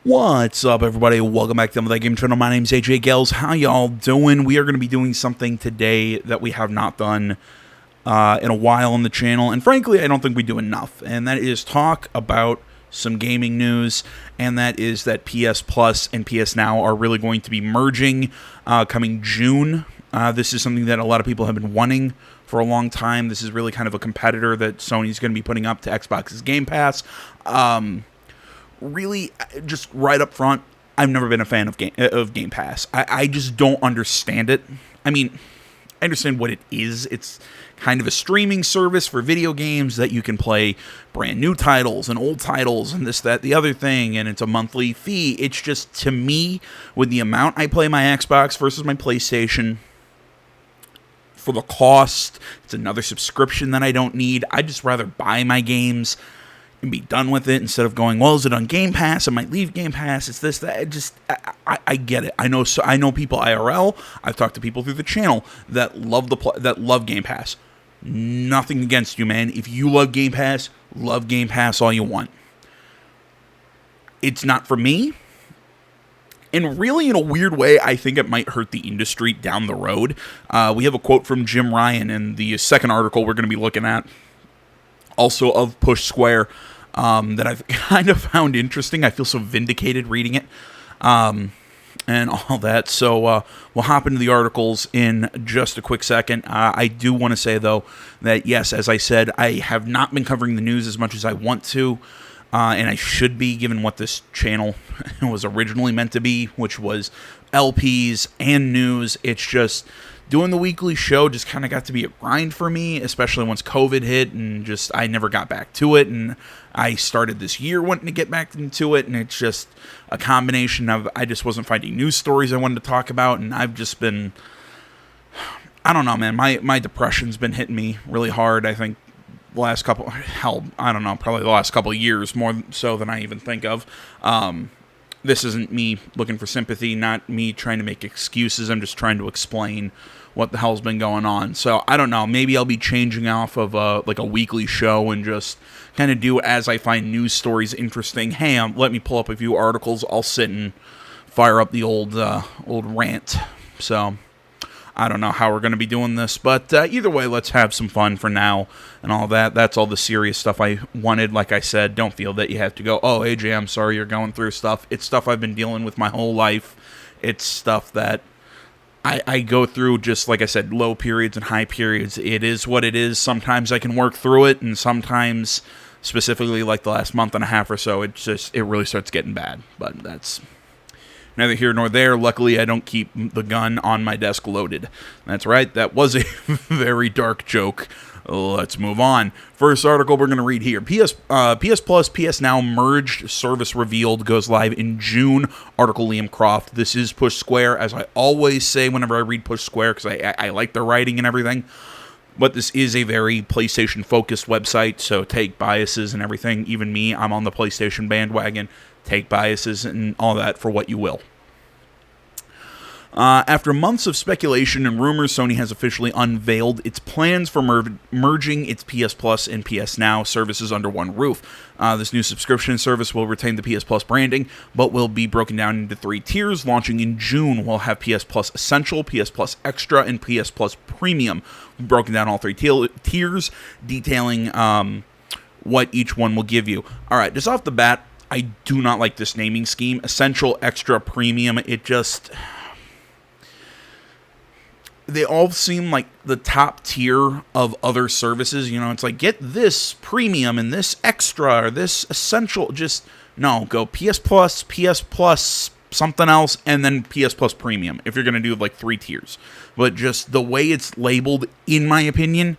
What's up, everybody? Welcome back to the Game Channel. My name's AJ Gales. How y'all doing? We are going to be doing something today that we have not done in a while on the channel, and frankly, I don't think we do enough, and that is talk about some gaming news, and that is that PS Plus and PS Now are really going to be merging coming June. This is something that a lot of people have been wanting for a long time. This is really kind of a competitor that Sony's going to be putting up to Xbox's Game Pass. Really, just right up front, I've never been a fan of Game Pass. I just don't understand it. I mean, I understand what it is. It's kind of a streaming service for video games that you can play brand new titles and old titles and this, that, the other thing, and it's a monthly fee. It's just, to me, with the amount I play my Xbox versus my PlayStation, for the cost, it's another subscription that I don't need. I'd just rather buy my games and be done with it instead of going, well, is it on Game Pass? I might leave Game Pass. It's this, that. I get it. I know people IRL. I've talked to people through the channel that love Game Pass. Nothing against you, man. If you love Game Pass all you want. It's not for me. And really, in a weird way, I think it might hurt the industry down the road. We have a quote from Jim Ryan in the second article we're going to be looking at, also of Push Square, that I've kind of found interesting. I feel so vindicated reading it, and all that. So we'll hop into the articles in just a quick second. I do want to say, though, that yes, as I said, I have not been covering the news as much as I want to, and I should be, given what this channel was originally meant to be, which was LPs and news. It's just doing the weekly show just kind of got to be a grind for me, especially once COVID hit, and just I never got back to it, and I started this year wanting to get back into it, and it's just a combination of I just wasn't finding news stories I wanted to talk about, and I've just been, I don't know, man, my depression's been hitting me really hard. I think the last couple, probably the last couple of years, more so than I even think of. This isn't me looking for sympathy, not me trying to make excuses. I'm just trying to explain what the hell's been going on. So, I don't know. Maybe I'll be changing off of a weekly show and just kind of do as I find news stories interesting. Hey, let me pull up a few articles. I'll sit and fire up the old rant. So, I don't know how we're going to be doing this, but either way, let's have some fun for now and all that. That's all the serious stuff I wanted. Like I said, don't feel that you have to go, oh, AJ, I'm sorry you're going through stuff. It's stuff I've been dealing with my whole life. It's stuff that I go through, just like I said, low periods and high periods. It is what it is. Sometimes I can work through it, and sometimes, specifically like the last month and a half or so, it really starts getting bad. But that's neither here nor there. Luckily, I don't keep the gun on my desk loaded. That's right, that was a very dark joke. Let's move on. First article we're going to read here. PS Plus, PS Now merged service revealed, goes live in June. Article Liam Croft. This is Push Square, as I always say whenever I read Push Square, because I like their writing and everything. But this is a very PlayStation-focused website, so take biases and everything. Even me, I'm on the PlayStation bandwagon. Take biases and all that for what you will. After months of speculation and rumors, Sony has officially unveiled its plans for merging its PS Plus and PS Now services under one roof. This new subscription service will retain the PS Plus branding, but will be broken down into 3 tiers. Launching in June, we'll have PS Plus Essential, PS Plus Extra, and PS Plus Premium. We've broken down all 3 tiers, detailing what each one will give you. All right, just off the bat, I do not like this naming scheme. Essential, Extra, Premium, it just... They all seem like the top tier of other services. You know, it's like, get this premium and this extra or this essential. Just, no, go PS Plus, something else, and then PS Plus Premium, if you're going to do like 3 tiers. But just the way it's labeled, in my opinion,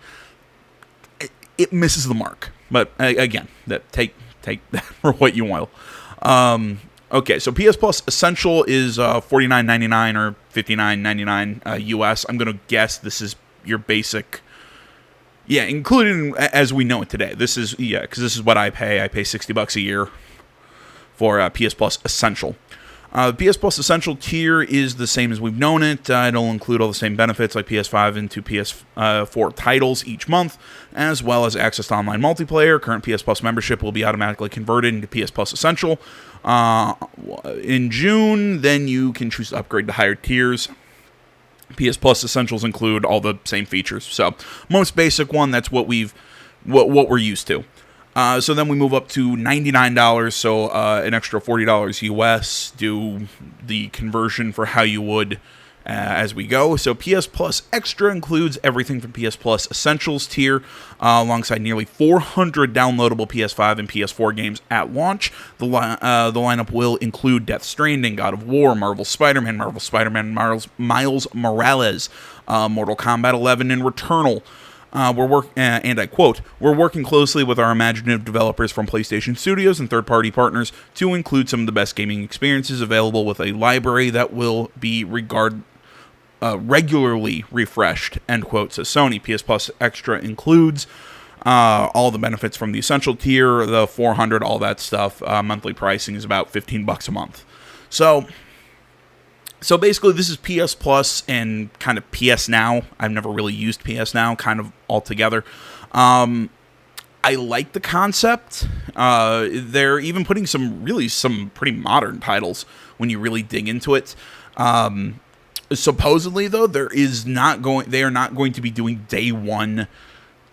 it misses the mark. But again, take that for what you will. Okay, so PS Plus Essential is $49.99 or $59.99 US. I'm going to guess this is your basic, including as we know it today. This is, because this is what I pay. I pay $60 a year for PS Plus Essential. PS Plus Essential tier is the same as we've known it. It'll include all the same benefits like PS5 and 2 PS4 titles each month, as well as access to online multiplayer. Current PS Plus membership will be automatically converted into PS Plus Essential. In June, then you can choose to upgrade to higher tiers. PS Plus Essentials include all the same features. So, most basic one, that's what we're used to. So then we move up to $99, so an extra $40 US. Do the conversion for how you would as we go. So PS Plus Extra includes everything from PS Plus Essentials tier, alongside nearly 400 downloadable PS5 and PS4 games at launch. The lineup will include Death Stranding, God of War, Marvel Spider-Man, Miles Morales, Mortal Kombat 11, and Returnal. And I quote, "We're working closely with our imaginative developers from PlayStation Studios and third-party partners to include some of the best gaming experiences available with a library that will be regularly refreshed," end quote, says Sony. PS Plus Extra includes all the benefits from the Essential tier, the 400, all that stuff. Monthly pricing is about $15 a month. So basically, this is PS Plus and kind of PS Now. I've never really used PS Now, kind of altogether. I like the concept. They're even putting some pretty modern titles when you really dig into it. Supposedly, though, they are not going to be doing day one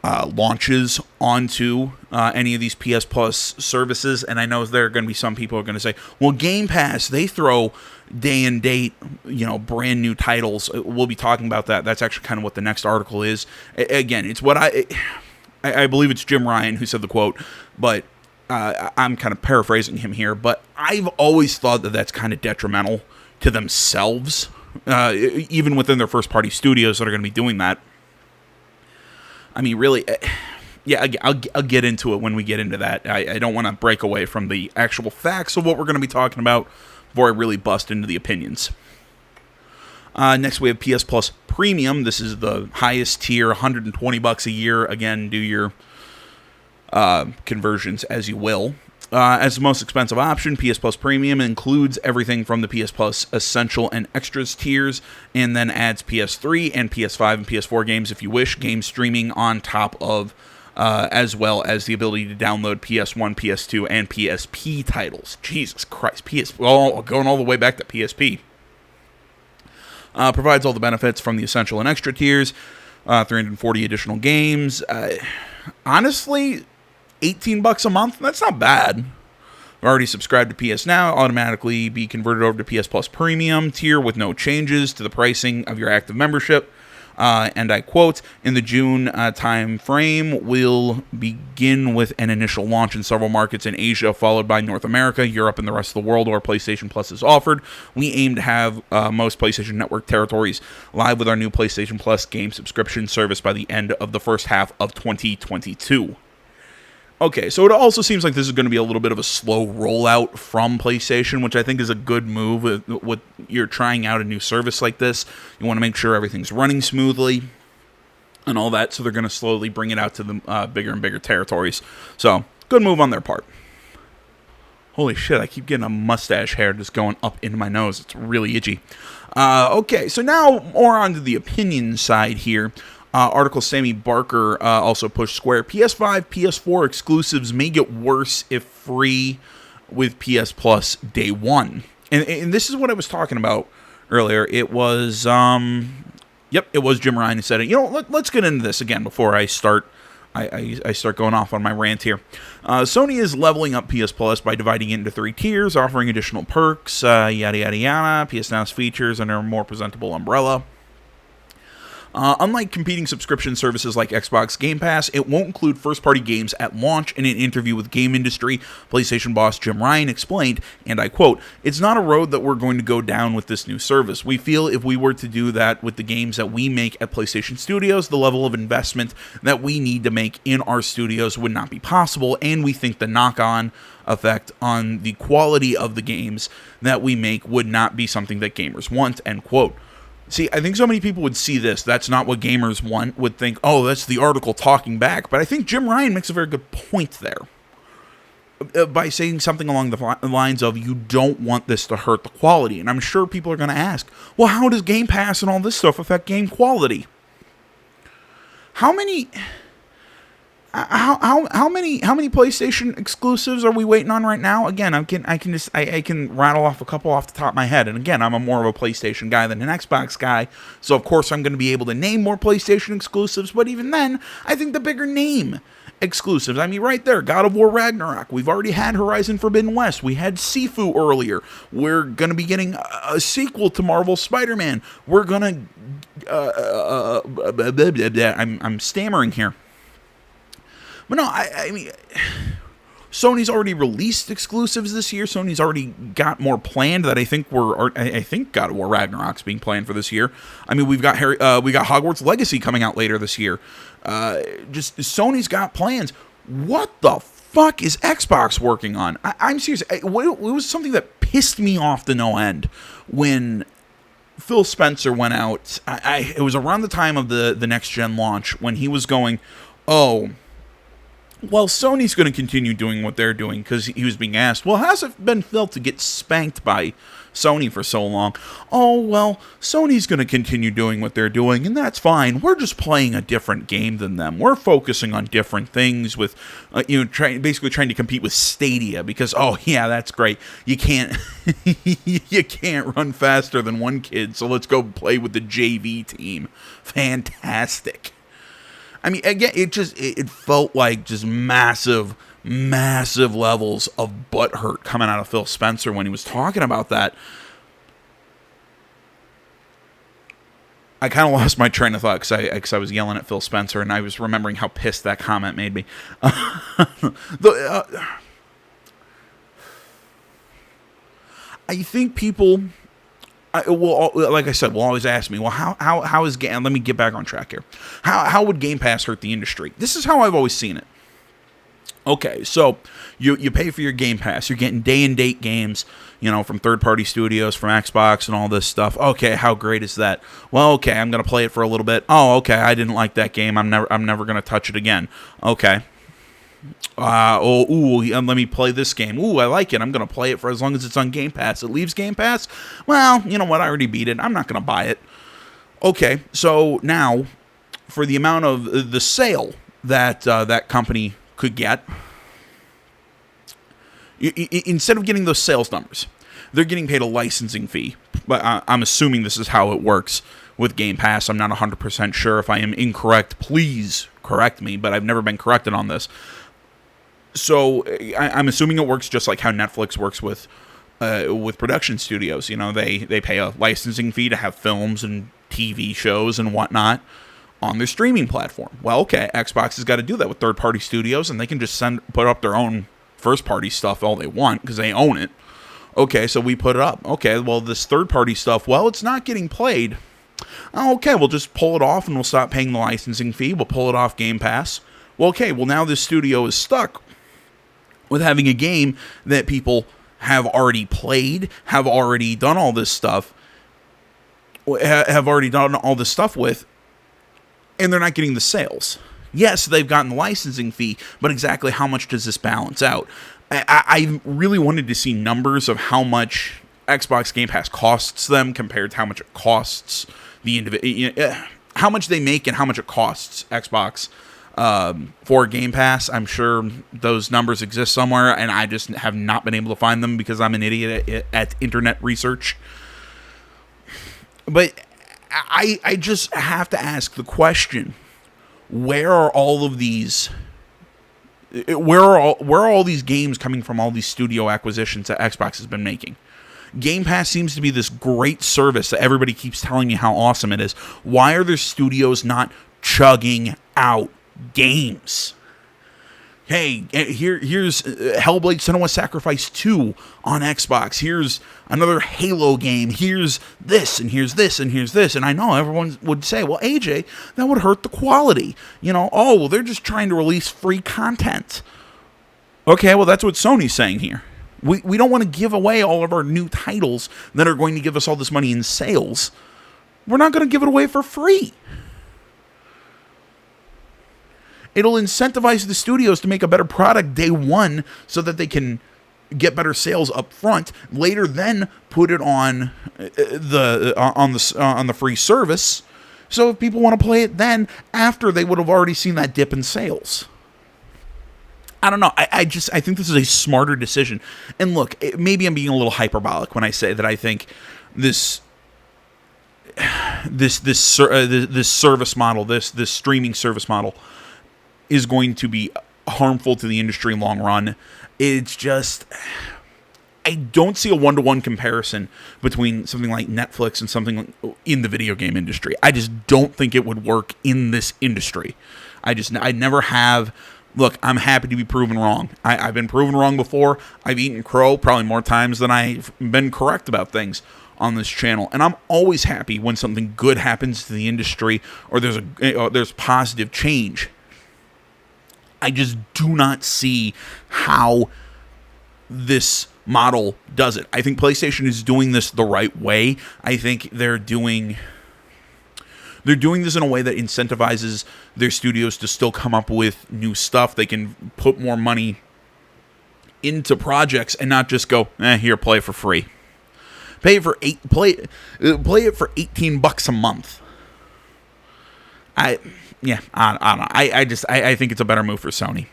launches onto any of these PS Plus services. And I know there are going to be some people who are going to say, well, Game Pass, they throw day and date, brand new titles. We'll be talking about that. That's actually kind of what the next article is. Again, it's what I believe it's Jim Ryan who said the quote, but I'm kind of paraphrasing him here. But I've always thought that that's kind of detrimental to themselves, even within their first-party studios that are going to be doing that. I mean, really, yeah, I'll get into it when we get into that. I don't want to break away from the actual facts of what we're going to be talking about before I really bust into the opinions. Next, we have PS Plus Premium. This is the highest tier, $120 a year. Again, do your conversions as you will. As the most expensive option, PS Plus Premium includes everything from the PS Plus Essential and Extras tiers, and then adds PS3 and PS5 and PS4 games if you wish, game streaming on top of, as well as the ability to download PS1, PS2, and PSP titles. Jesus Christ, going all the way back to PSP. Provides all the benefits from the Essential and Extra tiers, 340 additional games. Honestly, $18 a month, that's not bad. Already subscribed to PS Now, automatically be converted over to PS Plus Premium tier with no changes to the pricing of your active membership. And I quote, "In the June time frame, we'll begin with an initial launch in several markets in Asia, followed by North America, Europe, and the rest of the world where PlayStation Plus is offered. We aim to have most PlayStation Network territories live with our new PlayStation Plus game subscription service by the end of the first half of 2022. Okay, so it also seems like this is going to be a little bit of a slow rollout from PlayStation, which I think is a good move. With you're trying out a new service like this, you want to make sure everything's running smoothly and all that, so they're going to slowly bring it out to the bigger and bigger territories. So, good move on their part. Holy shit, I keep getting a mustache hair just going up into my nose. It's really itchy. Okay, so now more onto the opinion side here. Article Sammy Barker also pushed Square. PS5, PS4 exclusives may get worse if free with PS Plus day one. And this is what I was talking about earlier. It was, it was Jim Ryan who said it. Let's get into this again before I start going off on my rant here. Sony is leveling up PS Plus by dividing it into 3 tiers, offering additional perks, yada, yada, yada. PS Now's features under a more presentable umbrella. Unlike competing subscription services like Xbox Game Pass, it won't include first-party games at launch. In an interview with Game Industry, PlayStation boss Jim Ryan explained, and I quote, "It's not a road that we're going to go down with this new service. We feel if we were to do that with the games that we make at PlayStation Studios, the level of investment that we need to make in our studios would not be possible, and we think the knock-on effect on the quality of the games that we make would not be something that gamers want," end quote. See, I think so many people would see this. That's not what gamers want, would think, oh, that's the article talking back. But I think Jim Ryan makes a very good point there by saying something along the lines of, you don't want this to hurt the quality. And I'm sure people are going to ask, well, how does Game Pass and all this stuff affect game quality? How many How many PlayStation exclusives are we waiting on right now? Again, I can rattle off a couple off the top of my head. And again, I'm more of a PlayStation guy than an Xbox guy, so of course I'm going to be able to name more PlayStation exclusives. But even then, I think the bigger name exclusives. I mean, right there, God of War Ragnarok. We've already had Horizon Forbidden West. We had Sifu earlier. We're going to be getting a sequel to Marvel Spider-Man. We're going to... I'm stammering here. But no, I mean, Sony's already released exclusives this year. Sony's already got more planned that I think God of War Ragnarok's being planned for this year. I mean, we got Hogwarts Legacy coming out later this year. Just Sony's got plans. What the fuck is Xbox working on? I'm serious. It was something that pissed me off to no end when Phil Spencer went out. It was around the time of the next gen launch when he was going, oh, well, Sony's going to continue doing what they're doing, because he was being asked, well, how's it been felt to get spanked by Sony for so long? Oh, well, Sony's going to continue doing what they're doing, and that's fine. We're just playing a different game than them. We're focusing on different things with, basically trying to compete with Stadia, because, oh, yeah, that's great. You can't, you can't run faster than one kid, so let's go play with the JV team. Fantastic. I mean, again, it felt like just massive levels of butthurt coming out of Phil Spencer when he was talking about that. I kind of lost my train of thought because I was yelling at Phil Spencer, and I was remembering how pissed that comment made me. I think people... like I said, will always ask me, well, how is Game... Let me get back on track here. How would Game Pass hurt the industry? This is how I've always seen it. Okay, so you pay for your Game Pass. You're getting day-and-date games, from third-party studios, from Xbox and all this stuff. Okay, how great is that? Well, okay, I'm going to play it for a little bit. Oh, okay, I didn't like that game. I'm never going to touch it again. Okay. Let me play this game. Ooh, I like it. I'm going to play it for as long as it's on Game Pass. It leaves Game Pass? Well, you know what? I already beat it. I'm not going to buy it. Okay, so now, for the amount of the sale that that company could get, instead of getting those sales numbers, they're getting paid a licensing fee. But I'm assuming this is how it works with Game Pass. I'm not 100% sure. If I am incorrect, please correct me, but I've never been corrected on this. So I'm assuming it works just like how Netflix works with production studios. They pay a licensing fee to have films and TV shows and whatnot on their streaming platform. Well, okay, Xbox has got to do that with third-party studios, and they can just put up their own first-party stuff all they want because they own it. Okay, so we put it up. Okay, well, this third-party stuff, well, it's not getting played. Okay, we'll just pull it off and we'll stop paying the licensing fee. We'll pull it off Game Pass. Well, okay, well, now this studio is stuck with having a game that people have already played, have already done all this stuff, with, and they're not getting the sales. Yes, they've gotten the licensing fee, but exactly how much does this balance out? I really wanted to see numbers of how much Xbox Game Pass costs them compared to how much it costs the individual, how much they make and how much it costs Xbox for Game Pass. I'm sure those numbers exist somewhere, and I just have not been able to find them because I'm an idiot at internet research. But I just have to ask the question: where are all of these? Where are all these games coming from? All these studio acquisitions that Xbox has been making. Game Pass seems to be this great service that everybody keeps telling me how awesome it is. Why are their studios not chugging out games? Hey, here's Hellblade: Senua's Sacrifice 2 on Xbox. Here's another Halo game. Here's this, and here's this, and here's this. And I know everyone would say, well, AJ, that would hurt the quality. Well, they're just trying to release free content. Okay, well, that's what Sony's saying here. We don't want to give away all of our new titles that are going to give us all this money in sales. We're not going to give it away for free. It'll incentivize the studios to make a better product day one so that they can get better sales up front. Later, then put it on the free service. So if people want to play it then, after they would have already seen that dip in sales. I don't know. I think this is a smarter decision. And look, maybe I'm being a little hyperbolic when I say that I think this service model, this streaming service model, is going to be harmful to the industry in the long run. It's just, I don't see a one-to-one comparison between something like Netflix and something in the video game industry. I just don't think it would work in this industry. I never have. Look, I'm happy to be proven wrong. I've been proven wrong before. I've eaten crow probably more times than I've been correct about things on this channel, and I'm always happy when something good happens to the industry or there's positive change. I just do not see how this model does it. I think PlayStation is doing this the right way. I think they're doing this in a way that incentivizes their studios to still come up with new stuff. They can put more money into projects and not just go, here, play for free. Play it for $18 a month. I don't know. I think it's a better move for Sony.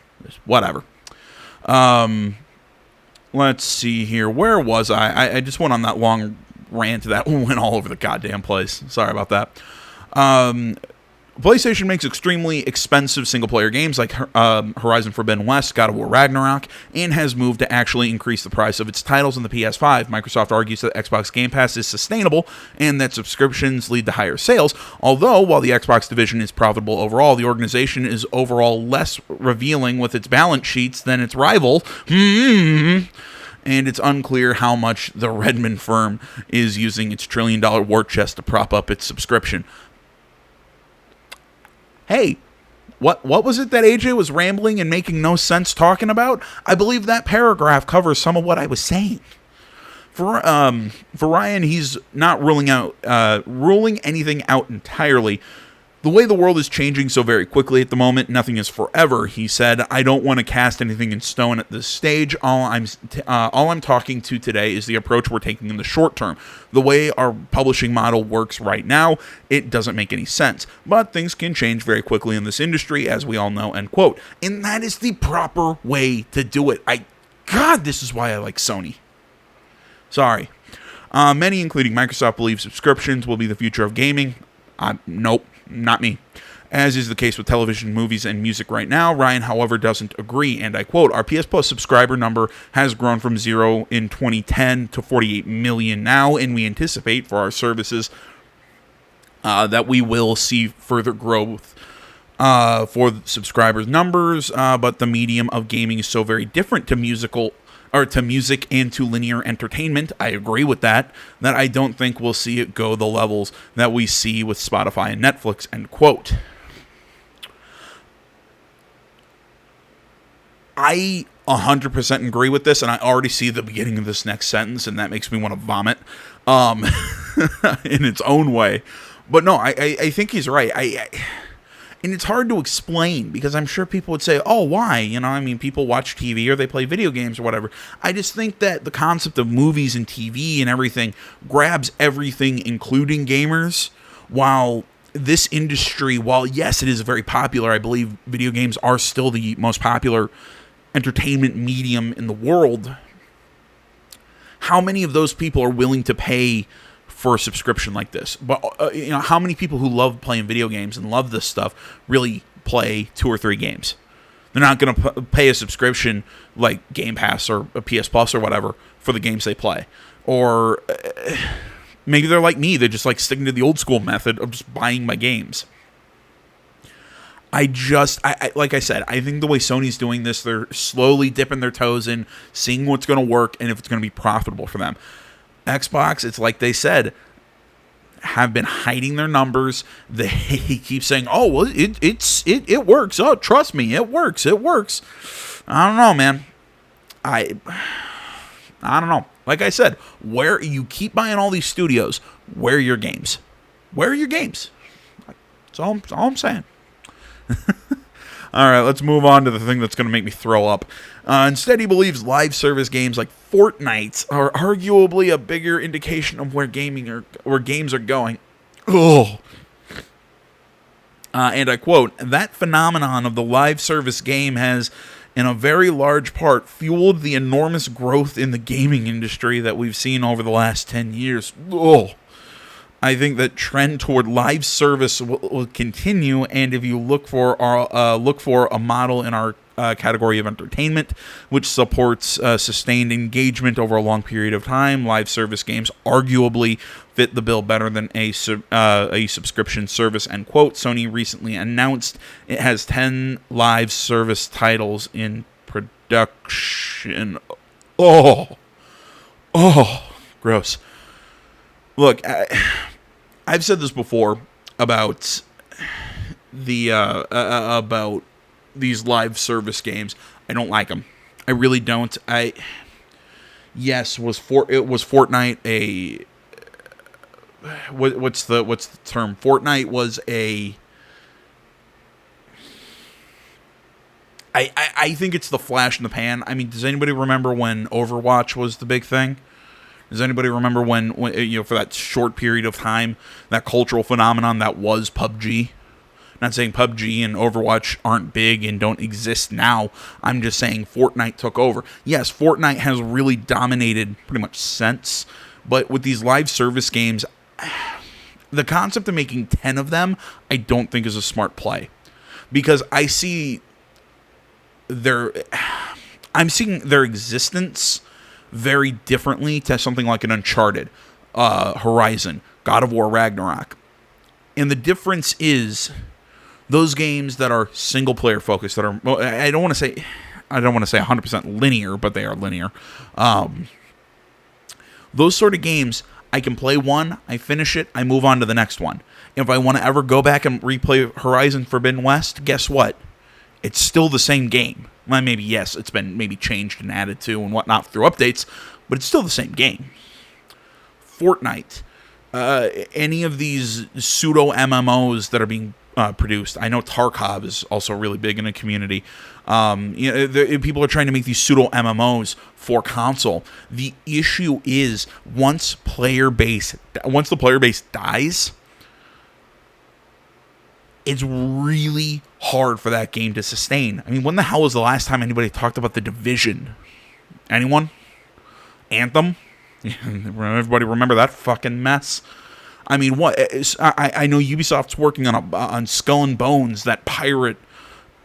Whatever. Let's see here. Where was I? I just went on that long rant that went all over the goddamn place. Sorry about that. PlayStation makes extremely expensive single-player games like Horizon Forbidden West, God of War Ragnarok, and has moved to actually increase the price of its titles on the PS5. Microsoft argues that Xbox Game Pass is sustainable and that subscriptions lead to higher sales, although while the Xbox division is profitable overall, the organization is overall less revealing with its balance sheets than its rival. And it's unclear how much the Redmond firm is using its trillion-dollar war chest to prop up its subscription. Hey, what was it that AJ was rambling and making no sense talking about? I believe that paragraph covers some of what I was saying. For Ryan, he's not ruling anything out entirely. The way the world is changing so very quickly at the moment, nothing is forever, he said. I don't want to cast anything in stone at this stage. All I'm talking to today is the approach we're taking in the short term. The way our publishing model works right now, it doesn't make any sense. But things can change very quickly in this industry, as we all know, end quote. And that is the proper way to do it. God, this is why I like Sony. Sorry. Many, including Microsoft, believe subscriptions will be the future of gaming. Nope. Not me. As is the case with television, movies, and music right now, Ryan, however, doesn't agree, and I quote, our PS Plus subscriber number has grown from 0 in 2010 to 48 million now, and we anticipate for our services that we will see further growth for the subscribers' numbers, but the medium of gaming is so very different to music and to linear entertainment. I agree with that I don't think we'll see it go the levels that we see with Spotify and Netflix, end quote. I 100% agree with this, and I already see the beginning of this next sentence, and that makes me want to vomit in its own way. But no, I think he's right. And it's hard to explain because I'm sure people would say, oh, why? You know, I mean, people watch TV or they play video games or whatever. I just think that the concept of movies and TV and everything grabs everything, including gamers, while this industry, while yes, it is very popular, I believe video games are still the most popular entertainment medium in the world. How many of those people are willing to pay for a subscription like this? But how many people who love playing video games and love this stuff really play 2 or 3 games? They're not going to pay a subscription like Game Pass or a PS Plus or whatever for the games they play. Or maybe they're like me, they're just like sticking to the old school method of just buying my games. Like I said, I think the way Sony's doing this, they're slowly dipping their toes in, seeing what's going to work and if it's going to be profitable for them. Xbox, it's like they said, have been hiding their numbers. They keep saying, "Oh, well, it works. Oh, trust me, it works. It works." I don't know, man. I don't know. Like I said, where you keep buying all these studios, where are your games? Where are your games? That's all I'm saying. All right, let's move on to the thing that's going to make me throw up. Instead, he believes live service games like Fortnite are arguably a bigger indication of where games are going. Ugh. And I quote, that phenomenon of the live service game has in a very large part, fueled the enormous growth in the gaming industry that we've seen over the last 10 years. Ugh. I think that trend toward live service will continue, and if you look for a model in our category of entertainment, which supports sustained engagement over a long period of time, live service games arguably fit the bill better than a subscription service, end quote. Sony recently announced it has 10 live service titles in production. Oh, gross. Look, I've said this before about about these live service games. I don't like them. I really don't. Was Fortnite a what's the term? Fortnite was a I think it's the flash in the pan. I mean, does anybody remember when Overwatch was the big thing? Does anybody remember when for that short period of time, that cultural phenomenon that was PUBG? Not saying PUBG and Overwatch aren't big and don't exist now. I'm just saying Fortnite took over. Yes, Fortnite has really dominated pretty much since, but with these live service games, the concept of making 10 of them, I don't think is a smart play. Because I'm seeing their existence very differently to something like an Uncharted, Horizon, God of War Ragnarok. And the difference is those games that are single player focused, that are, I don't want to say 100% linear, but they are linear. Those sort of games, I can play one, I finish it, I move on to the next one. If I want to ever go back and replay Horizon Forbidden West, guess what? It's still the same game. Well, maybe, yes, it's been maybe changed and added to and whatnot through updates, but it's still the same game. Fortnite, any of these pseudo MMOs that are being produced. I know Tarkov is also really big in the community. People are trying to make these pseudo MMOs for console. The issue is once the player base dies, it's really hard for that game to sustain. I mean, when the hell was the last time anybody talked about The Division? Anyone? Anthem? Everybody remember that fucking mess? I mean, what? I know Ubisoft's working on Skull and Bones, that pirate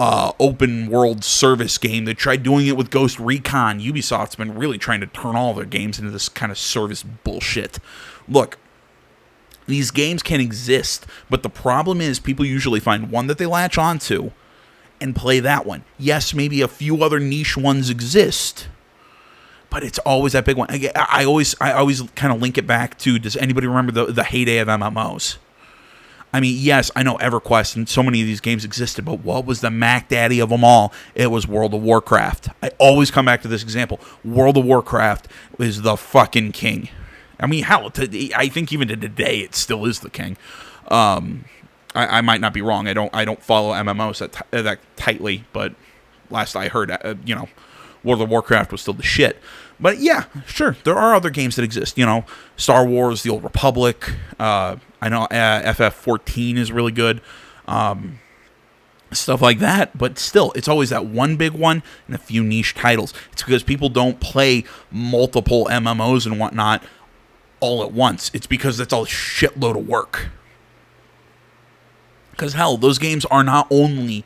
open world service game. They tried doing it with Ghost Recon. Ubisoft's been really trying to turn all their games into this kind of service bullshit. Look, these games can exist, but the problem is people usually find one that they latch onto and play that one. Yes, maybe a few other niche ones exist, but it's always that big one. I always kind of link it back to, does anybody remember the heyday of MMOs? I mean, yes, I know EverQuest and so many of these games existed, but what was the Mac Daddy of them all? It was World of Warcraft. I always come back to this example. World of Warcraft is the fucking king. I mean, hell, I think even to today it still is the king. I might not be wrong. I don't follow MMOs that tightly, but last I heard, World of Warcraft was still the shit. But yeah, sure, there are other games that exist. Star Wars, The Old Republic. I know FF14 is really good. Stuff like that, but still, it's always that one big one and a few niche titles. It's because people don't play multiple MMOs and whatnot all at once. It's because that's a shitload of work. Because hell, those games are not only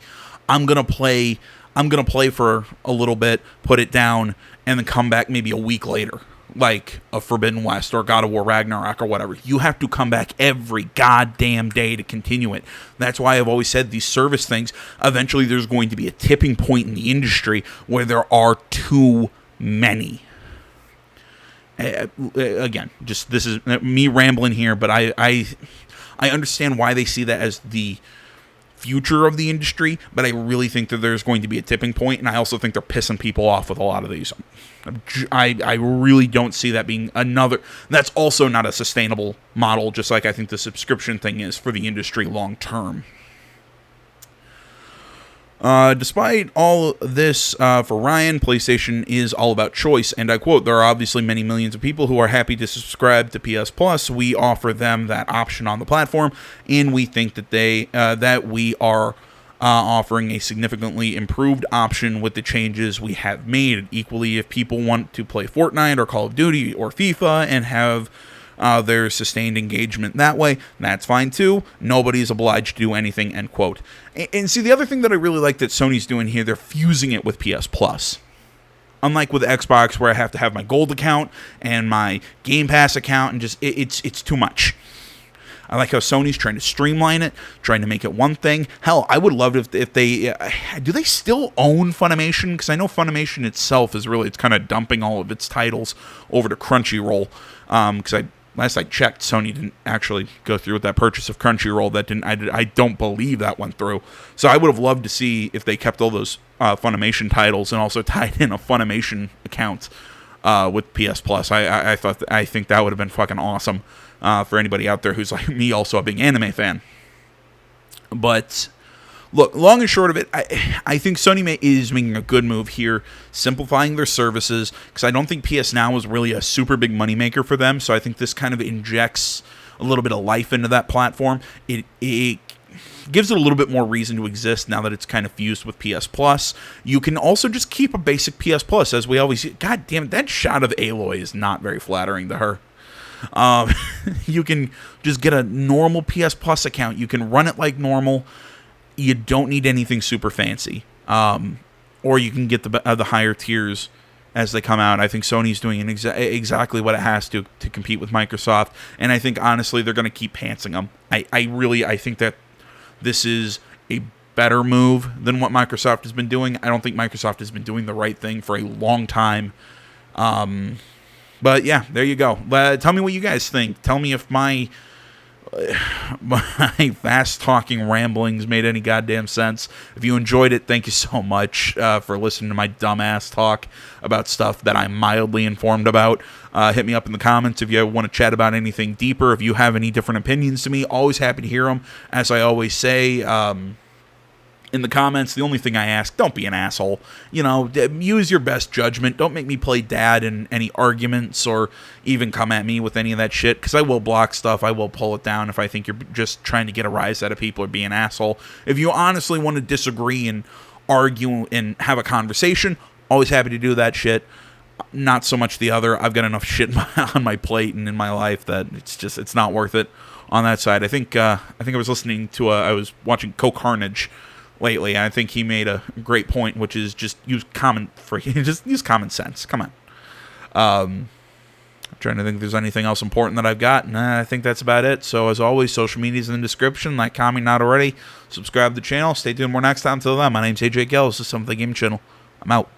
I'm gonna play for a little bit, put it down, and then come back maybe a week later, like a Forbidden West or God of War Ragnarok or whatever. You have to come back every goddamn day to continue it. That's why I've always said these service things, eventually there's going to be a tipping point in the industry where there are too many. Again, just this is me rambling here, but I understand why they see that as the future of the industry, but I really think that there's going to be a tipping point, and I also think they're pissing people off with a lot of these. I really don't see that being another. That's also not a sustainable model, just like I think the subscription thing is for the industry long term. Despite all this, for Ryan, PlayStation is all about choice, and I quote, "There are obviously many millions of people who are happy to subscribe to PS Plus. We offer them that option on the platform, and we think that we are offering a significantly improved option with the changes we have made. Equally, if people want to play Fortnite or Call of Duty or FIFA and have their sustained engagement that way, that's fine too. Nobody's obliged to do anything, end quote. And see, the other thing that I really like that Sony's doing here, they're fusing it with PS Plus. Unlike with Xbox, where I have to have my Gold account and my Game Pass account, and just it's too much. I like how Sony's trying to streamline it, trying to make it one thing. Hell, I would love it if they... do they still own Funimation? Because I know Funimation itself is really... It's kind of dumping all of its titles over to Crunchyroll. Because last I checked, Sony didn't actually go through with that purchase of Crunchyroll. I don't believe that went through. So I would have loved to see if they kept all those Funimation titles and also tied in a Funimation account with PS Plus. I think that would have been fucking awesome. For anybody out there who's like me, also a big anime fan. But look, long and short of it, I think Sony is making a good move here, simplifying their services, because I don't think PS Now was really a super big moneymaker for them, so I think this kind of injects a little bit of life into that platform. It gives it a little bit more reason to exist now that it's kind of fused with PS Plus. You can also just keep a basic PS Plus, as we always... God damn it, that shot of Aloy is not very flattering to her. You can just get a normal PS Plus account. You can run it like normal. You don't need anything super fancy. Or you can get the higher tiers as they come out. I think Sony's doing exactly what it has to compete with Microsoft, and I think honestly they're going to keep pantsing them. I think that this is a better move than what Microsoft has been doing. I don't think Microsoft has been doing the right thing for a long time. But yeah, there you go. Tell me what you guys think. Tell me if my fast-talking ramblings made any goddamn sense. If you enjoyed it, thank you so much for listening to my dumbass talk about stuff that I'm mildly informed about. Hit me up in the comments if you want to chat about anything deeper. If you have any different opinions to me, always happy to hear them. As I always say, in the comments, the only thing I ask, don't be an asshole. You know, use your best judgment. Don't make me play dad in any arguments or even come at me with any of that shit, because I will block stuff. I will pull it down if I think you're just trying to get a rise out of people or be an asshole. If you honestly want to disagree and argue and have a conversation, always happy to do that shit. Not so much the other. I've got enough shit on my plate and in my life that it's not worth it on that side. I think I was listening to I was watching Co-Carnage lately. I think he made a great point, which is just use common sense. Come on. I'm trying to think if there's anything else important that I've got. Nah, I think that's about it. So as always, social media's in the description. Like, comment, not already. Subscribe to the channel. Stay tuned more next time. Until then, my name's AJ Gell. This is Something Game Channel. I'm out.